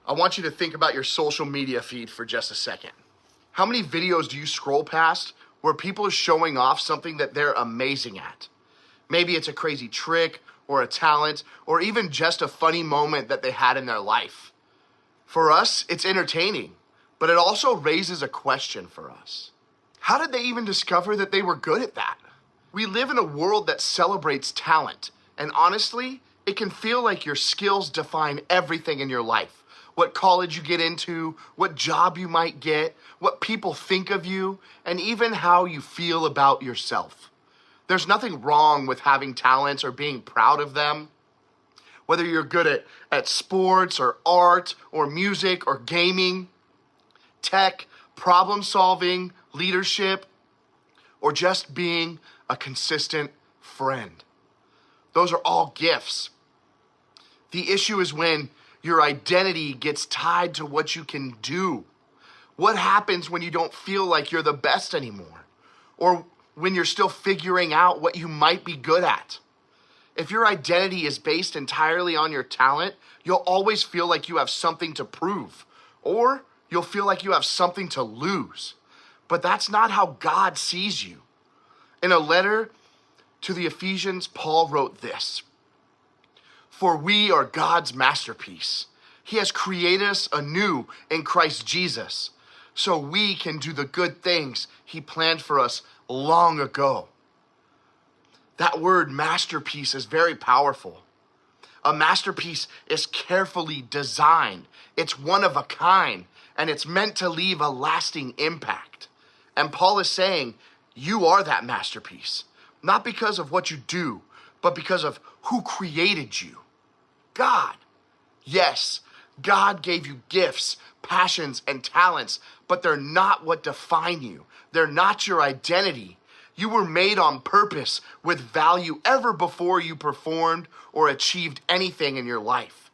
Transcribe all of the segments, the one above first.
I want you to think about your social media feed for just a second. How many videos do you scroll past where people are showing off something that they're amazing at? Maybe it's a crazy trick or a talent or even just a funny moment that they had in their life. For us, it's entertaining, but it also raises a question for us. How did they even discover that they were good at that? We live in a world that celebrates talent, and honestly, it can feel like your skills define everything in your life. What college you get into, what job you might get, what people think of you, and even how you feel about yourself. There's nothing wrong with having talents or being proud of them. Whether you're good at sports or art or music or gaming, tech, problem solving, leadership, or just being a consistent friend. Those are all gifts. The issue is when your identity gets tied to what you can do. What happens when you don't feel like you're the best anymore? Or when you're still figuring out what you might be good at? If your identity is based entirely on your talent, you'll always feel like you have something to prove, or you'll feel like you have something to lose. But that's not how God sees you. In a letter to the Ephesians, Paul wrote this: "For we are God's masterpiece. He has created us anew in Christ Jesus, so we can do the good things He planned for us long ago." That word masterpiece is very powerful. A masterpiece is carefully designed. It's one of a kind, and it's meant to leave a lasting impact. And Paul is saying, you are that masterpiece, not because of what you do, but because of who created you. God. Yes, God gave you gifts, passions, and talents, but they're not what define you. They're not your identity. You were made on purpose with value ever before you performed or achieved anything in your life.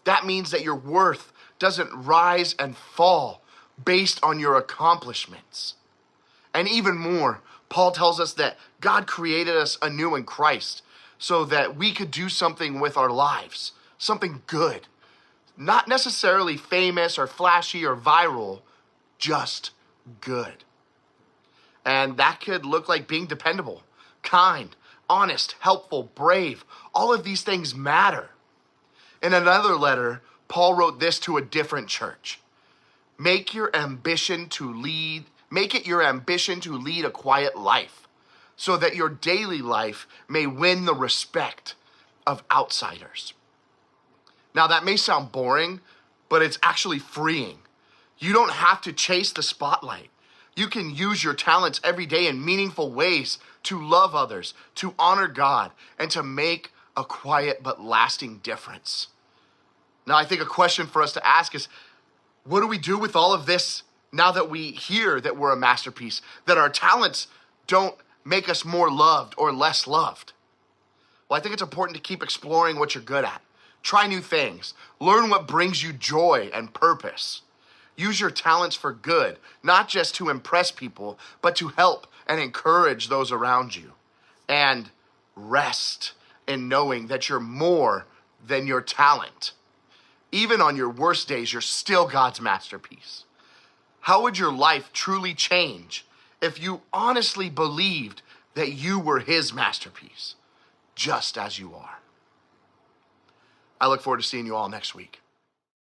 That means that your worth doesn't rise and fall based on your accomplishments. And even more, Paul tells us that God created us anew in Christ so that we could do something with our lives, something good. Not necessarily famous or flashy or viral, just good. And that could look like being dependable, kind, honest, helpful, brave. All of these things matter. In another letter, Paul wrote this to a different church: Make it your ambition to lead a quiet life, so that your daily life may win the respect of outsiders. Now that may sound boring, but it's actually freeing. You don't have to chase the spotlight. You can use your talents every day in meaningful ways to love others, to honor God, and to make a quiet but lasting difference. Now, I think a question for us to ask is, what do we do with all of this now that we hear that we're a masterpiece, that our talents don't make us more loved or less loved? Well, I think it's important to keep exploring what you're good at. Try new things. Learn what brings you joy and purpose. Use your talents for good, not just to impress people, but to help and encourage those around you. And rest in knowing that you're more than your talent. Even on your worst days, you're still God's masterpiece. How would your life truly change if you honestly believed that you were His masterpiece, just as you are? I look forward to seeing you all next week.